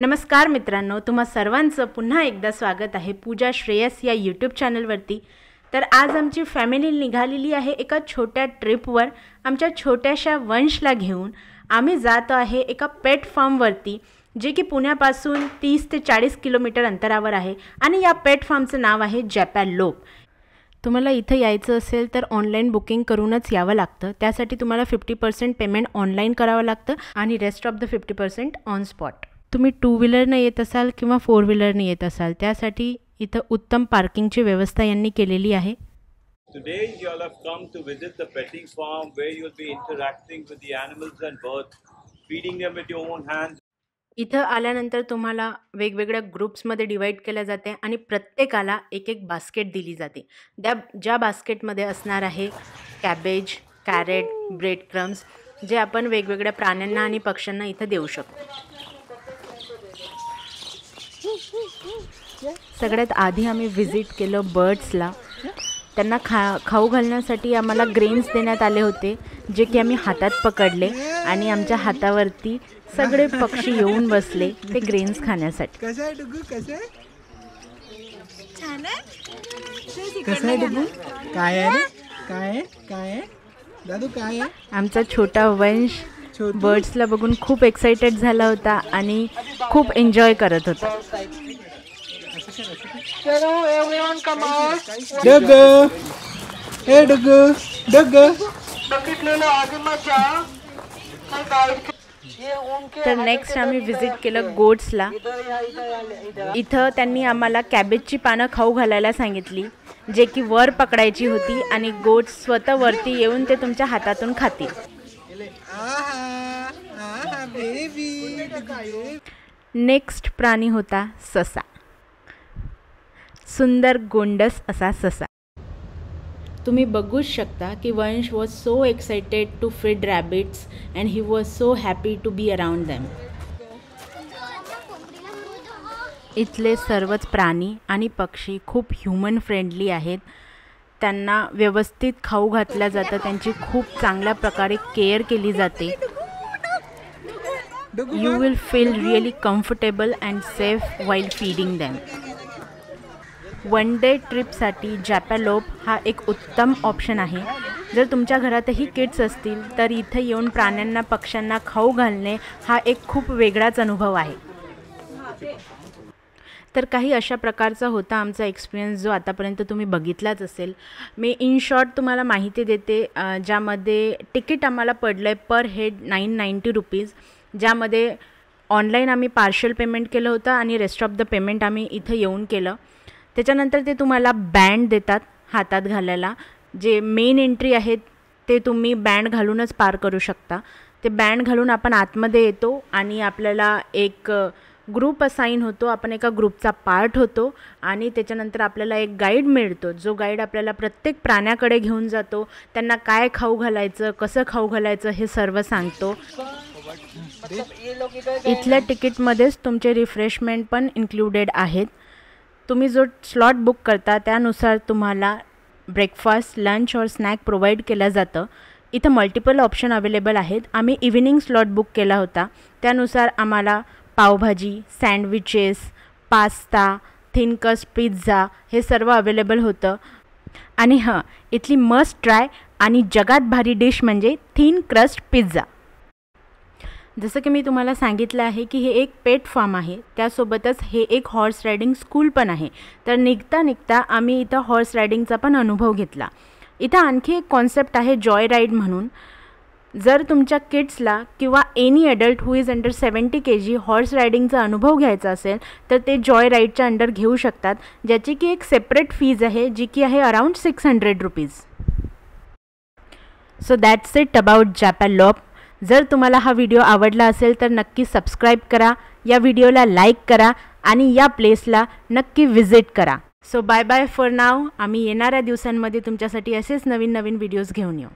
नमस्कार मित्रांनो, तुम्हा सर्वांचं पुन्हा एकदा स्वागत आहे पूजा श्रेयस या यूट्यूब चॅनलवरती। तर आज आमची फॅमिली निघालेली आहे एका छोट्या ट्रिपवर। आमच्या छोट्याशा वंशला घेऊन आम्ही जातो आहे एका पेट फार्मवरती, जे की पुण्यापासून 30 ते 40 किलोमीटर अंतरावर आहे आणि या पेट फार्मचं नाव आहे जॅपॅलोप। तुम्हाला इथं यायचं असेल तर ऑनलाईन बुकिंग करूनच यावं लागतं। त्यासाठी तुम्हाला 50% पेमेंट ऑनलाईन करावं लागतं आणि rest of the 50% on spot. तुम्ही 2 व्हीलरने येत असाल किंवा 4 व्हीलरने येत असाल त्यासाठी इथं उत्तम पार्किंगची व्यवस्था यांनी केलेली आहे। Today you all have come to visit the petting farm where you will be interacting with the animals and birds, feeding them with your own hands. इथं आल्यानंतर तुम्हाला वेगवेगळ्या ग्रुप्समध्ये डिवाइड केल्या जाते आणि प्रत्येकाला एक एक बास्केट दिली जाते। ज्या बास्केटमध्ये असणार आहे कॅबेज, कॅरेट, ब्रेड क्रम्स, जे आपण वेगवेगळ्या प्राण्यांना आणि पक्ष्यांना इथं देऊ शकतो। सगळ्यात आधी आम्ही व्हिजिट केलं बर्ड्सला। त्यांना खाऊ घालण्यासाठी आम्हाला ग्रेन्स देण्यात आले होते, जे की आम्ही हातात पकडले आणि आमच्या हातावरती सगळे पक्षी येऊन बसले ते ग्रेन्स खाण्यासाठी। कसं आहे डुगू, कसं आहे? छान आहे? कसं आहे डुगू? काय आहे रे? काय आहे? काय आहे दादू? काय आहे? आमचा छोटा वंश बर्ड्सला बघून खूप एक्साइटेड झाला होता आणि खूप एन्जॉय करत होता। डुगू, हे डुगू, डुगू। तर नेक्स्ट आम्ही व्हिजिट केलं गोट्सला। इथं त्यांनी आम्हाला कॅबेजची पानं खाऊ घालायला सांगितली, जे की वर पकडायची होती आणि गोट्स स्वतः वरती येऊन ते तुमच्या हातातून खातील। नेक्स्ट प्राणी होता ससा। सुंदर गोंडस असा ससा। तुम्ही बघूच शकता की Vansh was so excited to feed rabbits and he was so happy to be around them. इथले सर्वच प्राणी आणि पक्षी खूप ह्युमन फ्रेंडली आहेत। त्यांना व्यवस्थित खाऊ घातलं जातं, त्यांची खूप चांगल्या प्रकारे केअर केली जाते। You will feel really comfortable and safe while feeding them. One day ट्रिपसाठी जॅपॅलोप हा एक उत्तम ऑप्शन आहे। जर तुमच्या घरातही किड्स असतील तर इथे येऊन प्राण्यांना पक्ष्यांना खाऊ घालणे हा एक खूप वेगळाच अनुभव आहे। तर काही अशा प्रकारचा होता आमचा एक्सपिरियन्स, जो आतापर्यंत तुम्ही बघितलाच असेल। मी इन शॉर्ट तुम्हाला माहिती देते, ज्यामध्ये तिकीट आम्हाला पडलं आहे पर हेड 990 रुपीज, ज्यामध्ये ऑनलाईन आम्ही पार्शल पेमेंट केलं होतं आणि रेस्ट ऑफ द पेमेंट आम्ही इथं येऊन केलं। त्याच्यानंतर ते तुम्हाला बँड देतात हातात घालायला। जे मेन एंट्री आहेत ते तुम्ही बँड घालूनच पार करू शकता। ते बँड घालून आपण आतमध्ये येतो आणि आपल्याला एक ग्रुप असाइन होतो, आपण एका ग्रुपचा पार्ट होतो आणि त्याच्यानंतर आपल्याला एक गाईड मिळतो, जो गाईड आपल्याला प्रत्येक प्राण्याकडे घेऊन जातो, त्यांना काय खाऊ घालायचं, कसं खाऊ घालायचं हे सर्व सांगतो। इथल्या तिकीटमध्येच तुमचे रिफ्रेशमेंट पण इन्क्लुडेड आहेत। तुम्ही जो स्लॉट बुक करता त्यानुसार तुम्हाला ब्रेकफास्ट, लंच और स्नॅक प्रोव्हाइड केलं जातं। इथं मल्टिपल ऑप्शन अवेलेबल आहेत। आम्ही इव्हिनिंग स्लॉट बुक केला होता, त्यानुसार आम्हाला pav bhaji, sandwiches, pasta, thin crust pizza हे सर्व अवेलेबल होतं। आणि हां, इथली मस्ट ट्राय आणि जगात भारी डिश म्हणजे थिन क्रस्ट पिझ्झा। जसं की मी तुम्हाला सांगितलं आहे की हे एक पेट फार्म आहे, त्यासोबतच हे एक हॉर्स रायडिंग स्कूल पण आहे। तर निघता आम्ही इथं हॉर्स रायडिंगचा पण अनुभव घेतला। इथं आणखी एक कॉन्सेप्ट आहे जॉय राईड म्हणून। जर तुमच्या किड्सला किंवा any adult who is under 70 kg horse रायडिंगचा अनुभव घ्यायचा असेल तर ते जॉय राईडच्या अंडर घेऊ शकतात, ज्याची की एक सेपरेट फीज आहे, जी की आहे around 600 rupees. So that's it about जॅपॅलोप। जर तुम्हाला हा व्हिडिओ आवडला असेल तर नक्की सबस्क्राईब करा, या व्हिडिओला लाईक करा आणि या प्लेसला नक्की व्हिजिट करा। So bye bye for now. आम्ही येणाऱ्या दिवसांमध्ये तुमच्यासाठी असेच नवीन व्हिडिओज घेऊन येऊ।